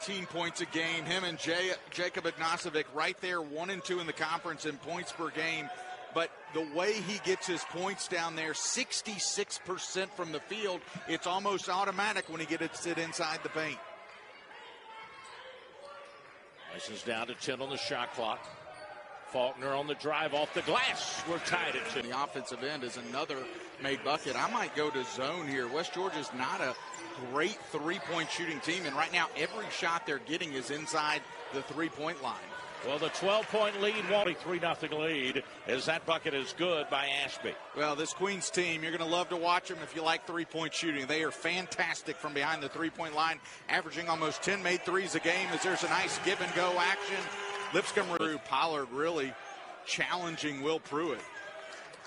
13 points a game. Him and Jacob Ignacevic right there, 1 and 2 in the conference in points per game. But the way he gets his points down there, 66% from the field, it's almost automatic when he gets it inside the paint. This is down to 10 on the shot clock. Faulkner on the drive off the glass. We're tied at 2. The offensive end is another made bucket. I might go to zone here. West Georgia's not a great three-point shooting team, and right now every shot they're getting is inside the three-point line. Well, the 12-point lead, 3-0 lead, as that bucket is good by Ashby. Well, this Queens team, you're going to love to watch them if you like three-point shooting. They are fantastic from behind the three-point line, averaging almost 10 made threes a game as there's a nice give-and-go action. Lipscomb, Pollard really challenging Will Pruitt.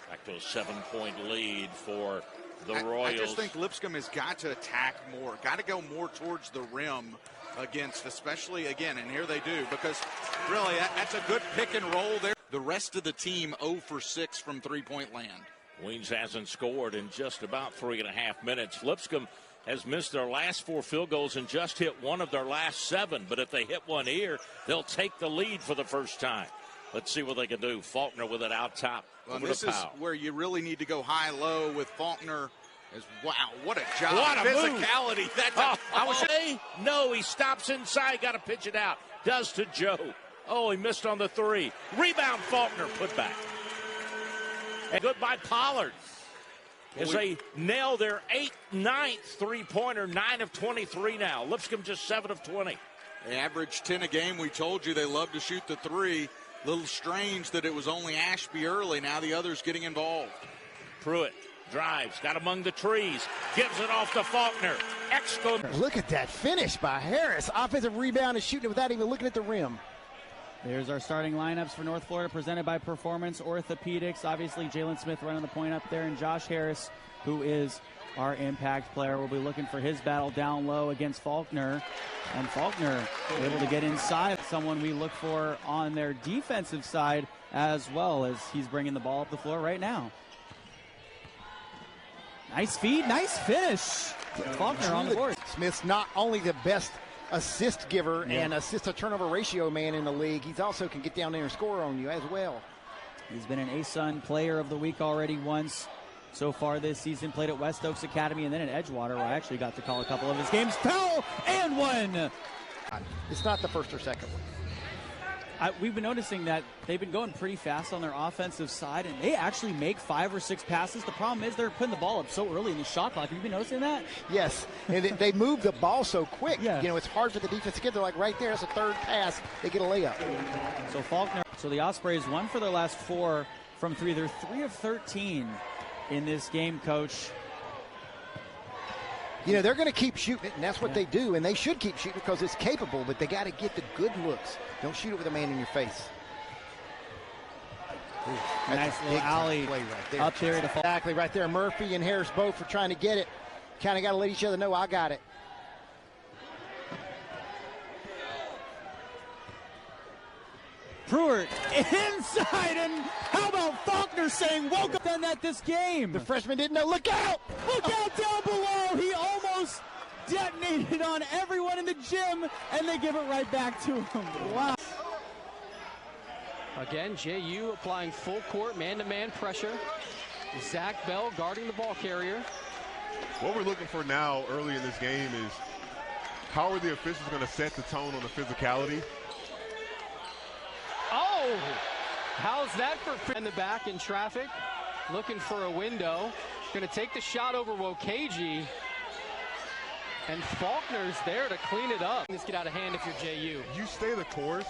Back to a 7-point lead for the Royals. I just think Lipscomb has got to attack more, got to go more towards the rim against, especially again, and here they do, because really that's a good pick and roll there. The rest of the team 0 for 6 from three-point land. Queens hasn't scored in just about 3.5 minutes. Lipscomb has missed their last 4 field goals and just hit one of their last 7. But if they hit one here, they'll take the lead for the first time. Let's see what they can do. Faulkner with it out top. Well, this is where you really need to go high-low with Faulkner. Wow, what a job. What a physicality. That's No, he stops inside, got to pitch it out. Does to Joe. Oh, he missed on the 3. Rebound, Faulkner, put back. And good by Pollard. As they nail their 9th three-pointer, 9 of 23 now. Lipscomb just 7 of 20. They average 10 a game. We told you they love to shoot the 3. Little strange that it was only Ashby early. Now the others getting involved. Pruitt drives, got among the trees, gives it off to Faulkner. Look at that finish by Harris. Offensive rebound and shooting it without even looking at the rim. There's our starting lineups for North Florida, presented by Performance Orthopedics. Obviously, Jalen Smith running the point up there, and Josh Harris, who is our impact player, will be looking for his battle down low against Faulkner. And Faulkner able to get inside. Someone we look for on their defensive side as well, as he's bringing the ball up the floor right now. Nice feed, nice finish. Faulkner on the board. Smith's not only the best assist giver and assist to turnover ratio man in the league, he's also can get down there and score on you as well. He's been an ASUN player of the week already once so far this season. Played at West Oaks Academy and then at Edgewater, where I actually got to call a couple of his games. Foul and 1. It's not the first or second one. We've been noticing that they've been going pretty fast on their offensive side, and they actually make 5 or 6 passes. The problem is they're putting the ball up so early in the shot clock. Have you been noticing that? Yes, and they move the ball so quick. Yeah. You know, it's hard for the defense to get. They're like right there. It's a third pass. They get a layup. So Faulkner. So the Ospreys 1 for their last 4 from 3. They're 3 of 13 in this game, Coach. You know, they're going to keep shooting it, and that's what they do, and they should keep shooting because it's capable, but they got to get the good looks. Don't shoot it with a man in your face. Ooh, nice little alley play right there. Up there. Exactly, right there. Murphy and Harris both for trying to get it. Kind of got to let each other know, I got it. Pruitt inside, and how about Faulkner saying, welcome, done that this game. The freshman didn't know, look out! Look out down below, he almost detonated on everyone in the gym, and they give it right back to him. Wow. Again, JU applying full court man-to-man pressure. Zach Bell guarding the ball carrier. What we're looking for now early in this game is how are the officials going to set the tone on the physicality? Oh, how's that for in the back in traffic? Looking for a window. Going to take the shot over Wokage. And Faulkner's there to clean it up. Let's get out of hand if you're JU. You stay the course.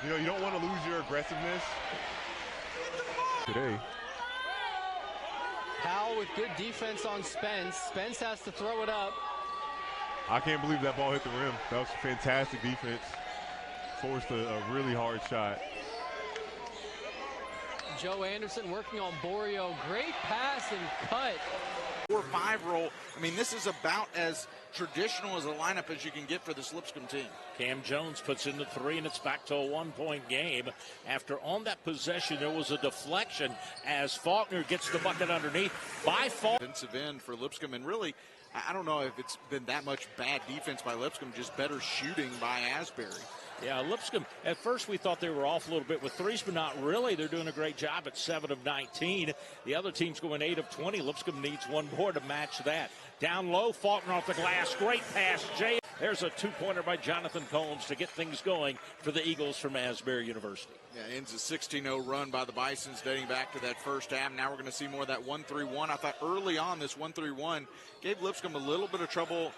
You know, you don't want to lose your aggressiveness today. Powell with good defense on Spence. Spence has to throw it up. I can't believe that ball hit the rim. That was fantastic defense. Forced a really hard shot. Joe Anderson working on Borio. Great pass and cut. 4-5 roll. I mean, this is about as traditional as a lineup as you can get for this Lipscomb team. Cam Jones puts in the 3, and it's back to a 1-point game. After on that possession, there was a deflection as Faulkner gets the bucket underneath by Faulkner. Defensive end for Lipscomb, and really I don't know if it's been that much bad defense by Lipscomb, just better shooting by Asbury. Yeah, Lipscomb, at first we thought they were off a little bit with threes, but not really. They're doing a great job at 7 of 19. The other team's going 8 of 20. Lipscomb needs one more to match that. Down low, Faulkner off the glass. Great pass, Jay. There's a two-pointer by Jonathan Combs to get things going for the Eagles from Asbury University. Yeah, ends a 16-0 run by the Bisons dating back to that first half. Now we're going to see more of that 1-3-1. I thought early on this 1-3-1 gave Lipscomb a little bit of trouble,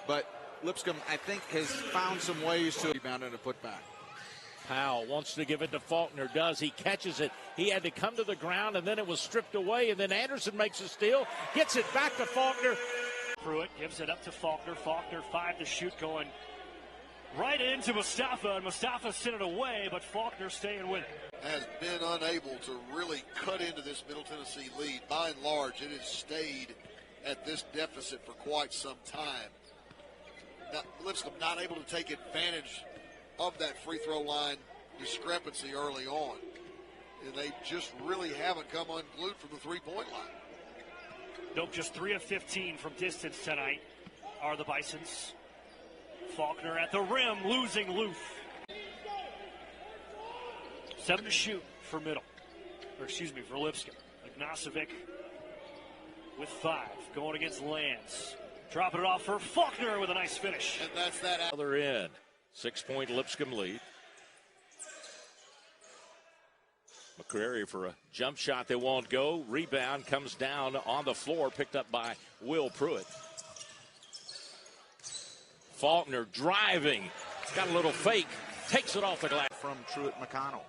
but Lipscomb, I think, has found some ways to rebound and a putback. Powell wants to give it to Faulkner, does. He catches it. He had to come to the ground, and then it was stripped away, and then Anderson makes a steal, gets it back to Faulkner. Pruitt gives it up to Faulkner. Faulkner 5 to shoot, going right into Mustafa, and Mustafa sent it away, but Faulkner staying with it. Has been unable to really cut into this Middle Tennessee lead. By and large, it has stayed at this deficit for quite some time. Lipscomb not able to take advantage of that free throw line discrepancy early on. And they just really haven't come unglued from the three-point line. Nope, just 3 of 15 from distance tonight are the Bisons. Faulkner at the rim, losing Loof. 7 to shoot for for Lipscomb. Ignacevic with 5, going against Lance. Dropping it off for Faulkner with a nice finish. And that's that. Other end. 6-point Lipscomb lead. McCrary for a jump shot that won't go. Rebound comes down on the floor, picked up by Will Pruitt. Faulkner driving. Got a little fake. Takes it off the glass. From Truett McConnell.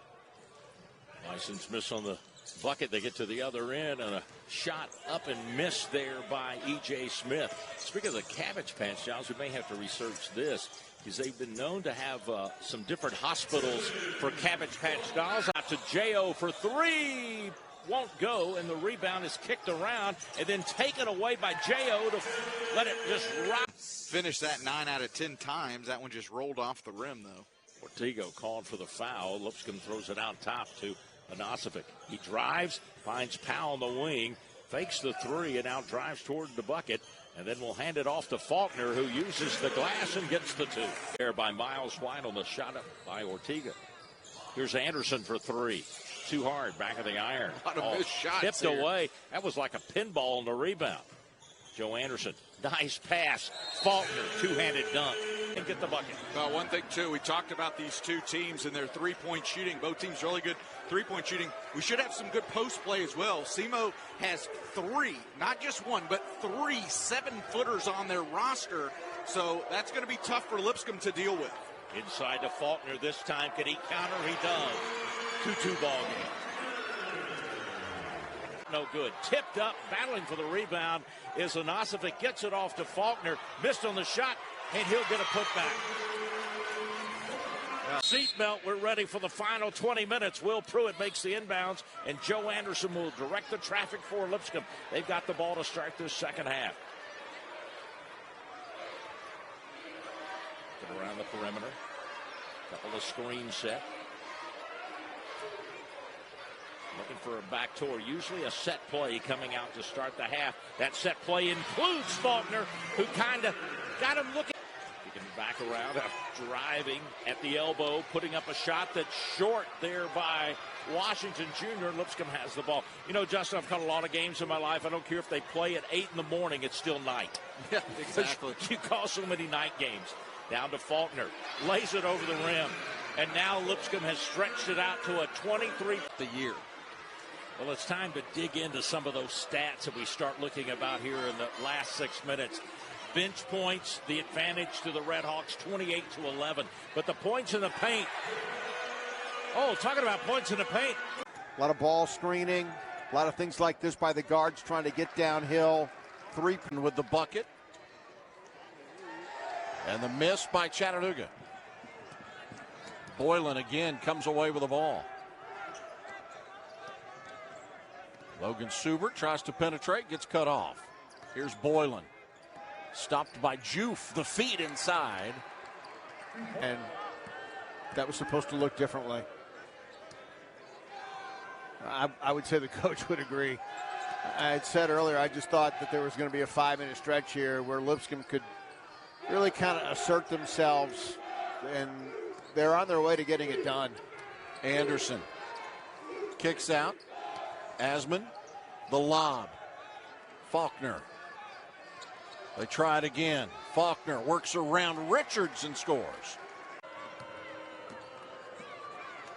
Bisons miss on the bucket. They get to the other end, and a shot up and missed there by E.J. Smith. Speaking of the Cabbage Patch Dolls, we may have to research this, because they've been known to have some different hospitals for Cabbage Patch Dolls. Out to J.O. for 3. Won't go, and the rebound is kicked around and then taken away by J.O. to let it just rock. Finished that 9 out of 10 times. That one just rolled off the rim, though. Ortigo called for the foul. Lipscomb throws it out top to Ignacevic. He drives, finds Powell on the wing, fakes the 3, and now drives toward the bucket. And then we'll hand it off to Faulkner, who uses the glass and gets the 2. There by Miles White on the shot up by Ortiga. Here's Anderson for 3. Too hard, back of the iron. A lot of missed shots tipped here. Away. That was like a pinball on the rebound. Joe Anderson, nice pass. Faulkner, two-handed dunk. And get the bucket. Well, one thing, too, we talked about these two teams and their three-point shooting. Both teams really good three-point shooting. We should have some good post play as well. SEMO has 3, not just 1, but 3 7-footers on their roster. So that's going to be tough for Lipscomb to deal with. Inside to Faulkner this time. Can he counter? He does. 2-2 ball game. No good. Tipped up, battling for the rebound is Ignacevic. Gets it off to Faulkner. Missed on the shot, and he'll get a putback. Seatbelt, we're ready for the final 20 minutes. Will Pruitt makes the inbounds, and Joe Anderson will direct the traffic for Lipscomb. They've got the ball to start this second half. Get around the perimeter. Couple of screens set. Looking for a back tour, usually a set play coming out to start the half. That set play includes Faulkner, who kind of got him looking. He can back around, driving at the elbow, putting up a shot that's short there by Washington Jr. Lipscomb has the ball. You know, Justin, I've caught a lot of games in my life. I don't care if they play at 8 in the morning, it's still night. Yeah, exactly. You call so many night games. Down to Faulkner, lays it over the rim, and now Lipscomb has stretched it out to a 23 the year. Well, it's time to dig into some of those stats that we start looking about here in the last 6 minutes. Bench points, the advantage to the Redhawks, 28-11. But the points in the paint. Oh, talking about points in the paint. A lot of ball screening, a lot of things like this by the guards trying to get downhill. 3 with the bucket. And the miss by Chattanooga. Boylan again comes away with the ball. Logan Subert tries to penetrate, gets cut off. Here's Boylan. Stopped by Joof, the feet inside. And that was supposed to look differently. I would say the coach would agree. I had said earlier, I just thought that there was going to be a 5-minute stretch here where Lipscomb could really kind of assert themselves, and they're on their way to getting it done. Anderson kicks out. Asman, the lob. Faulkner. They try it again. Faulkner works around Richards and scores.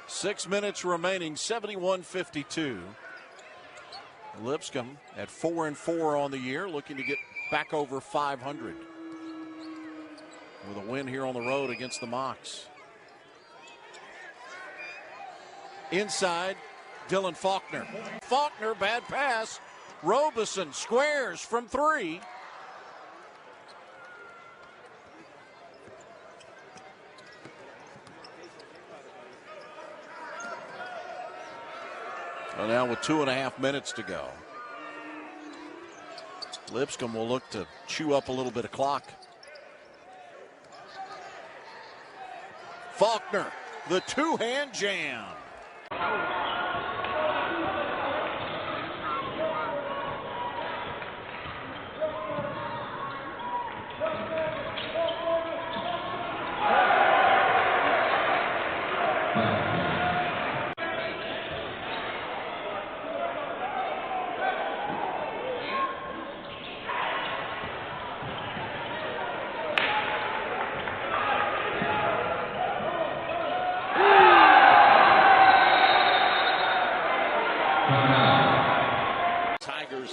6 minutes remaining, 71-52. Lipscomb at 4-4 on the year, looking to get back over 500 with a win here on the road against the Mocs. Inside, Dylan Faulkner. Faulkner, bad pass. Robeson squares from 3. Well, now with 2.5 minutes to go, Lipscomb will look to chew up a little bit of clock. Faulkner, the two-hand jam.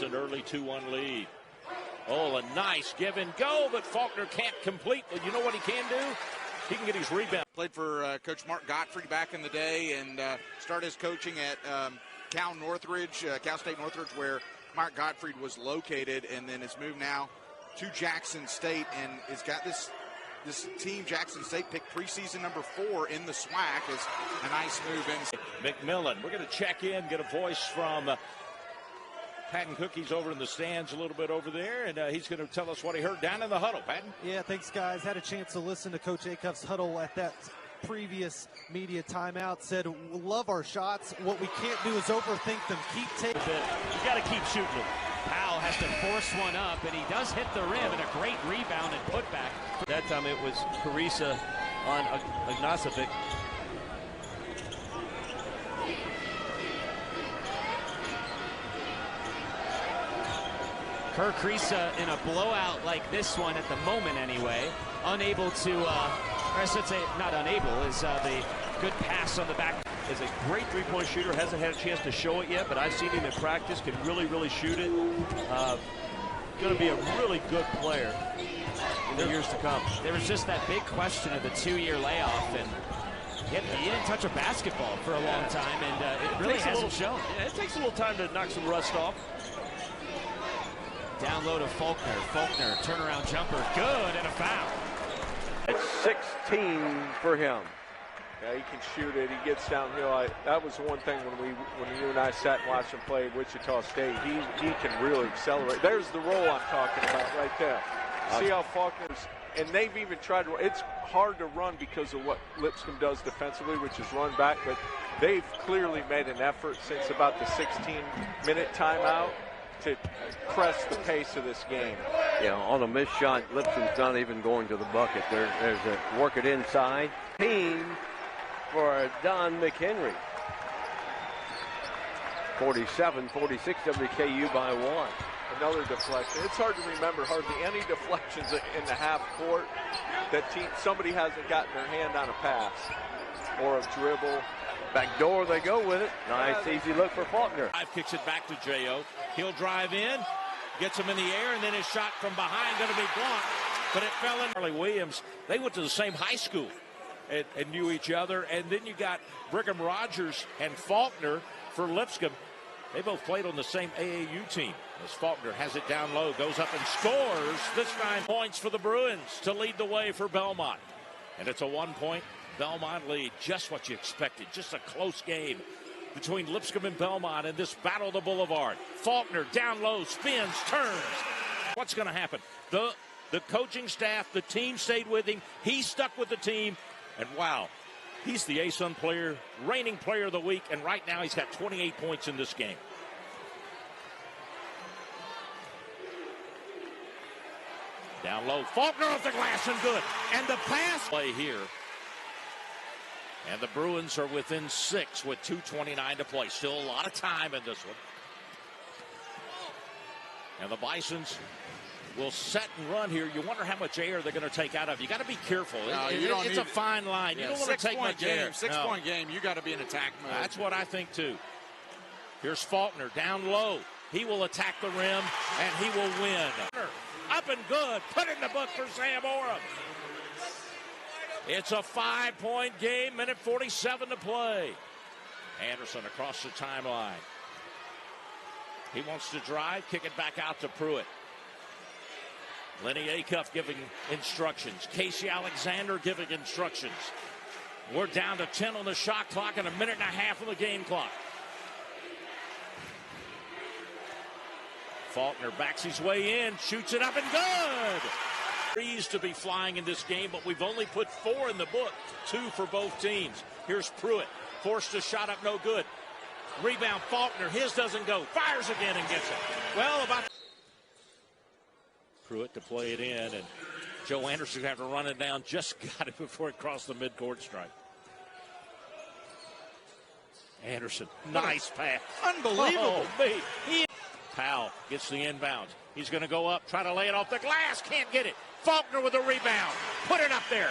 An early 2-1 lead. Oh, a nice give and go, but Faulkner can't complete. But you know what he can do? He can get his rebound. Played for Coach Mark Gottfried back in the day, and started his coaching at Cal State Northridge, where Mark Gottfried was located, and then has moved now to Jackson State, and has got this team. Jackson State picked preseason number 4 in the SWAC. Is a nice move in. McMillan, we're going to check in, get a voice from Patton Cookie's over in the stands a little bit over there, and he's going to tell us what he heard down in the huddle. Patton? Yeah, thanks, guys. Had a chance to listen to Coach Acuff's huddle at that previous media timeout. Said, we love our shots. What we can't do is overthink them. Keep taking it. You got to keep shooting them. Powell has to force one up, and he does hit the rim, and a great rebound and putback. That time it was Carissa on Ignacevic. Kerr Kriisa in a blowout like this one at the moment anyway, unable to, or I should say not unable, is the good pass on the back. Is a great three-point shooter, hasn't had a chance to show it yet, but I've seen him in practice, can really shoot it. Going to be a really good player in the years to come. There was just that big question of the 2-year layoff, and he didn't touch a basketball for a long time, and it really hasn't shown. Yeah, it takes a little time to knock some rust off. Down low to Faulkner. Faulkner, turnaround jumper, good, and a foul. It's 16 for him. Yeah, he can shoot it. He gets downhill. That was one thing when you and I sat and watched him play at Wichita State. He can really accelerate. There's the roll I'm talking about right there. See how Faulkner's, and they've even tried to. It's hard to run because of what Lipscomb does defensively, which is run back. But they've clearly made an effort since about the 16-minute timeout to press the pace of this game. Yeah, on a missed shot, Lipscomb's not even going to the bucket. There's a work it inside. Team for Don McHenry. 47-46 WKU by 1. Another deflection. It's hard to remember hardly any deflections in the half court that somebody hasn't gotten their hand on a pass or a dribble. Back door, they go with it. Nice, easy look for Faulkner. Kicks it back to J.O. He'll drive in, gets him in the air, and then his shot from behind going to be blocked. But it fell in. Charlie Williams, they went to the same high school and knew each other. And then you got Brigham Rogers and Faulkner for Lipscomb. They both played on the same AAU team. As Faulkner has it down low, goes up and scores. This 9 points for the Bruins to lead the way for Belmont. And it's a 1-point Belmont lead. Just what you expected. Just a close game between Lipscomb and Belmont in this battle of the Boulevard. Faulkner down low, spins, turns. What's going to happen? The coaching staff, the team stayed with him. He stuck with the team. And wow, he's the ASUN player, reigning player of the week. And right now he's got 28 points in this game. Down low, Faulkner off the glass and good. And the pass play here. And the Bruins are within 6 with 2:29 to play. Still a lot of time in this one. And the Bisons will set and run here. You wonder how much air they're going to take out of. You got to be careful. It's a fine line. Yeah, you don't want to take much air. 6-point game, you got to be in attack mode. That's what I think too. Here's Faulkner down low. He will attack the rim and he will win. Up and good. Put in the book for Sam Oram. It's a 5-point game. Minute 47 to play. Anderson across the timeline. He wants to drive, kick it back out to Pruitt. Lenny Acuff giving instructions. Casey Alexander giving instructions. We're down to 10 on the shot clock and a minute and a half on the game clock. Faulkner backs his way in, shoots it up and good. Threes to be flying in this game, but we've only put 4 in the book, 2 for both teams. Here's Pruitt, forced a shot up, no good. Rebound, Faulkner, his doesn't go. Fires again and gets it. Well, about Pruitt to play it in, and Joe Anderson have to run it down. Just got it before it crossed the midcourt stripe. Anderson, nice pass. Unbelievable. Powell gets the inbound. He's going to go up, try to lay it off the glass. Can't get it. Faulkner with a rebound. Put it up there.